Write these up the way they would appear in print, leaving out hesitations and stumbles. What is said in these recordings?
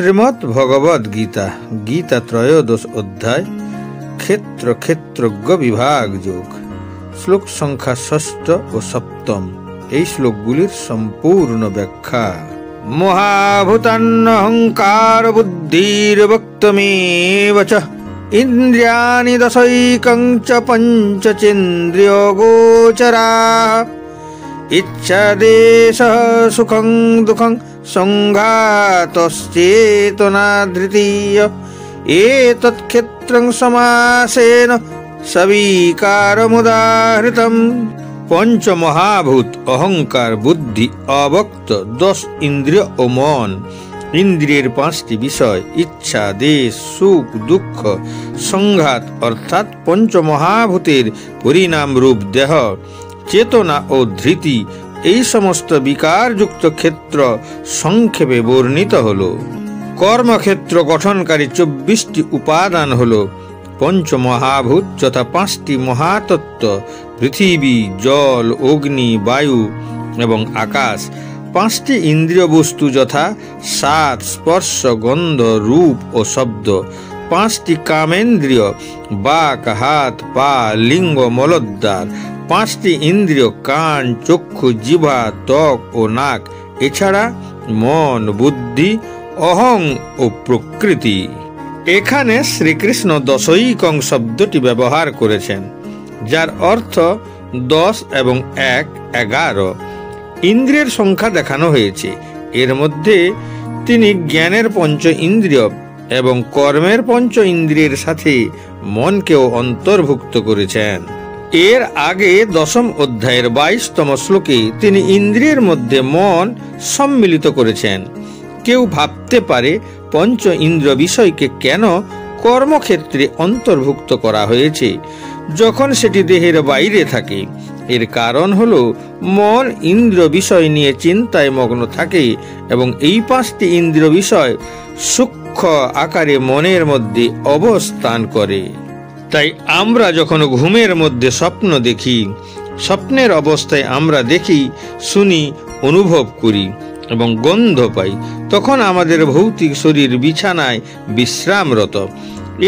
শ্রীমদ্ ভগবদ গীতা, গীতা ত্রয়োদশ অধ্যায়, ক্ষেত্র ক্ষেত্রজ্ঞ বিভাগ যোগ, শ্লোক সংখ্যা ষষ্ঠ ও সপ্তম। এই শ্লোকগুলির সম্পূর্ণ ব্যাখ্যা। মহাভূতান্নহংকার বুদ্ধির্বক্তমেব চ ইন্দ্রিয়াণি দশৈকং চ পঞ্চচেন্দ্রিয় গোচরাঃ ইচ্ছা দেশ সুখং দুঃখং সংঘাতশ্চেতনা ধৃতীয় এতৎ ক্ষেত্রং সমাসেন সবিকারমুদাহৃতম। পঞ্চমহাভূত অহংকার, বুদ্ধি, অবক্ত, 10 ইন্দ্রিয় ও মন। ইন্দ্রিয়ের 5টি বিষয়: ইচ্ছা, দেশ, সুখ, দুঃখ, সংঘাত অর্থাৎ পঞ্চমহাভূতের পরিণাম রূপ দেহ, চেতনা ও ধৃতি। এই সমস্ত বিকারযুক্ত ক্ষেত্র সংক্ষেপে বর্ণিত হল। কর্মক্ষেত্র গঠনকারী 24টি উপাদান হল পঞ্চমহাভূত, যথা 5টি মহাতত্ত্ব: পৃথিবী, জল, অগ্নি, বায়ু এবং আকাশ। 5টি ইন্দ্রিয় বস্তু, যথা স্বাদ, স্পর্শ, গন্ধ, রূপ ও শব্দ। 5টি কামেন্দ্রিয়: বাক, হাত, পা, লিঙ্গ, মলদ্বার। 5টি ইন্দ্রিয়: কান, চক্ষু, জিহ্বা, ত্বক ও নাক। এছাড়া মন, বুদ্ধি, অহং ও প্রকৃতি। এখানে শ্রীকৃষ্ণ দশৈকং শব্দটি ব্যবহার করেছেন, যার অর্থ 10 এবং 1 11। ইন্দ্রিয়ের সংখ্যা দেখানো হয়েছে। এর মধ্যে তিনি জ্ঞানের 5 ইন্দ্রিয় এবং কর্মের 5 ইন্দ্রিয়ের সাথে মনকেও অন্তর্ভুক্ত করেছেন। এর আগে 10ম অধ্যায়ের 22তম শ্লোকে তিনি ইন্দ্রিয়ের মধ্যে মন সম্মিলিত করেছেন। কেউ ভাবতে পারে, পঞ্চ ইন্দ্রিয় বিষয়কে কেন কর্মক্ষেত্রে অন্তর্ভুক্ত করা হয়েছে যখন সেটি দেহের বাইরে থাকে? এর কারণ হল, মন ইন্দ্রিয় বিষয় নিয়ে চিন্তায় মগ্ন থাকে এবং এই 5টি ইন্দ্রিয় বিষয় সূক্ষ্ম আকারে মনের মধ্যে অবস্থান করে। তাই আমরা যখন ঘুমের মধ্যে স্বপ্ন দেখি, স্বপ্নের অবস্থায় আমরা দেখি, শুনি, অনুভব করি এবং গন্ধ পাই, তখন আমাদের ভৌতিক শরীর বিছানায় বিশ্রামরত।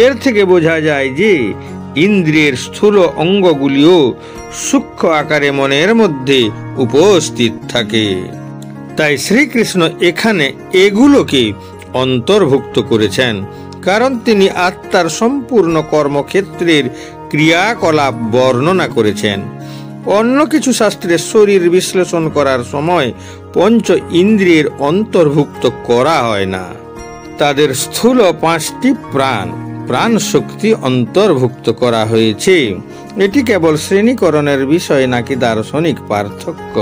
এর থেকে বোঝা যায় যে ইন্দ্রিয়ের স্থূল অঙ্গগুলিও সূক্ষ্ম আকারে মনের মধ্যে উপস্থিত থাকে। তাই শ্রীকৃষ্ণ এখানে এগুলোকে অন্তর্ভুক্ত করেছেন, কারণ তিনি আত্মার সম্পূর্ণ কর্মক্ষেত্রের ক্রিয়াকলাপ বর্ণনা করেছেন। অন্য কিছু শাস্ত্রে শরীর বিশ্লেষণ করার সময় 5 ইন্দ্রিয়ের অন্তর্ভুক্ত করা হয় না। তাদের স্থূল 5টি প্রাণ শক্তি অন্তর্ভুক্ত করা হয়েছে। এটি কেবল শ্রেণীকরণের বিষয় নাকি দার্শনিক পার্থক্য।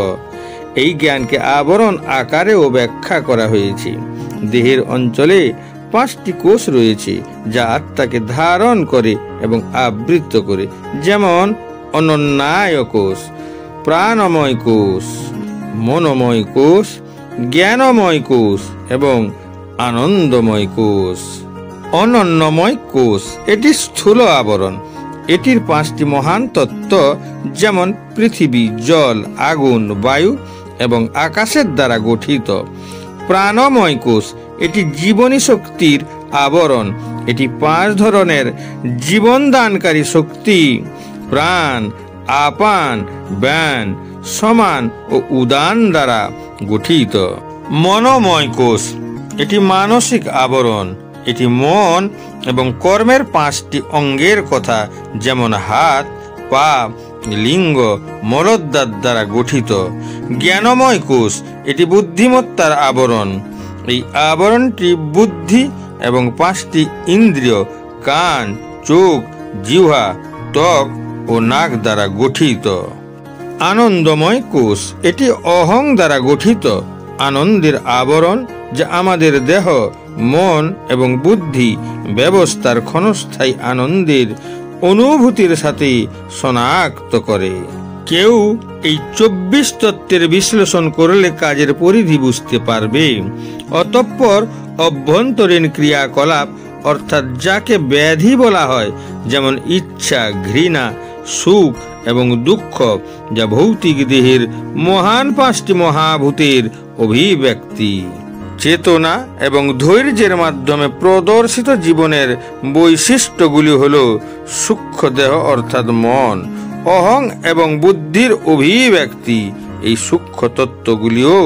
এই জ্ঞানকে আবরণ আকারেও ব্যাখ্যা করা হয়েছে। দেহের অঞ্চলে 5টি কোষ রয়েছে, যা আত্মাকে ধারণ করে এবং আবৃত করে, যেমন অনন্যায় কোষ, প্রাণময় কোষ, মনোময় কোষ, জ্ঞানময় কোষ এবং আনন্দময় কোষ। অনন্যময় কোষ এটি স্থূল আবরণ। এটির 5টি মহান তত্ত্ব, যেমন পৃথিবী, জল, আগুন, বায়ু এবং আকাশের দ্বারা গঠিত। প্রাণময় কোষ এটি জীবনী শক্তির আবরণ। এটি 5 ধরনের জীবনদানকারী শক্তি: প্রাণ, আপান, ব্যান, সমান ও উদান দ্বারা গঠিত। মনোময় কোষ এটি মানসিক আবরণ। এটি মন এবং কর্মের 5টি অঙ্গের কথা, যেমন হাত, পা, লিঙ্গ, মলদ্বার দ্বারা গঠিত। জ্ঞানময় কোষ এটি বুদ্ধিমত্তার আবরণ। এই আবরণটি বুদ্ধি এবং 5টি ইন্দ্রিয়, কান, চোখ, জিহ্বা, ত্বক ও নাক দ্বারা গঠিত। আনন্দময় কোষ এটি অহং দ্বারা গঠিত। আনন্দের আবরণ, যা আমাদের দেহ, মন এবং বুদ্ধি ব্যবস্থার ক্ষণস্থায়ী আনন্দের অনুভূতির সাথে শনাক্ত করে। কেউ এই 24 তত্ত্বের বিশ্লেষণ করলে কাজের পরিধি বুঝতে পারবে। অতঃপর অভ্যন্তরীণ ক্রিয়াকলাপ, অর্থাৎ যাকে ব্যাধি বলা হয়, যেমন ইচ্ছা, ঘৃণা, সুখ এবং দুঃখ, যা ভৌতিক দেহের মহান 5টি মহাভূতের অভিব্যক্তি। চেতনা এবং ধৈর্যের মাধ্যমে প্রদর্শিত জীবনের বৈশিষ্ট্যগুলি হল সূক্ষ্ম দেহ অর্থাৎ মন, অহং এবং বুদ্ধির অভিব্যক্তি। এই সূক্ষ্ম তত্ত্বগুলিও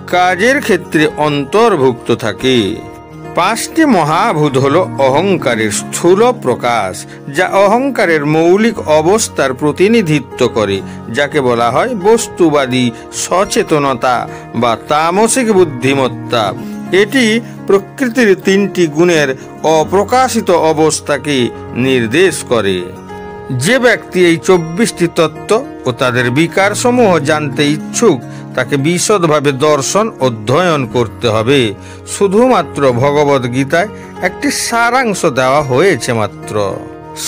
কাজের ক্ষেত্রে অন্তর্ভুক্ত থাকে। পাঁচটি মহাভূত হল অহংকারের স্থূল প্রকাশ, যা অহংকারের মৌলিক অবস্থার প্রতিনিধিত্ব করে, যাকে বলা হয় বস্তুবাদী সচেতনতা বা তামসিক বুদ্ধিমত্তা। এটি প্রকৃতির তিনটি গুণের অপ্রকাশিত অবস্থাকে নির্দেশ করে। যে ব্যক্তি এই 24টি তত্ত্ব ও তাদের বিকারসমূহ জানতে ইচ্ছুক, তাকে বিশদভাবে দর্শন অধ্যয়ন করতে হবে। শুধুমাত্র ভগবদ গীতায় একটি সারাংশ দেওয়া হয়েছে মাত্র।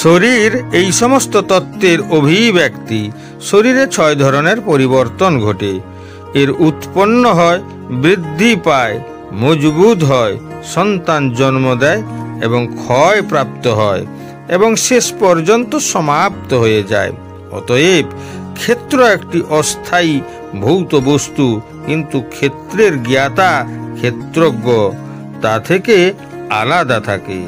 শরীর এই সমস্ত তত্ত্বের অভিব্যক্তি। শরীরে 6 ধরনের পরিবর্তন ঘটে। এর উৎপন্ন হয়, বৃদ্ধি পায়, মজবুত হয়, সন্তান জন্ম দেয় এবং ক্ষয় প্রাপ্ত হয় এবং শেষ পর্যন্ত সমাপ্ত হয়ে যায়। অতএব ক্ষেত্র একটি অস্থায়ী ভৌত বস্তু, কিন্তু ক্ষেত্রের জ্ঞাতা ক্ষেত্রজ্ঞ তা থেকে আলাদা থাকে।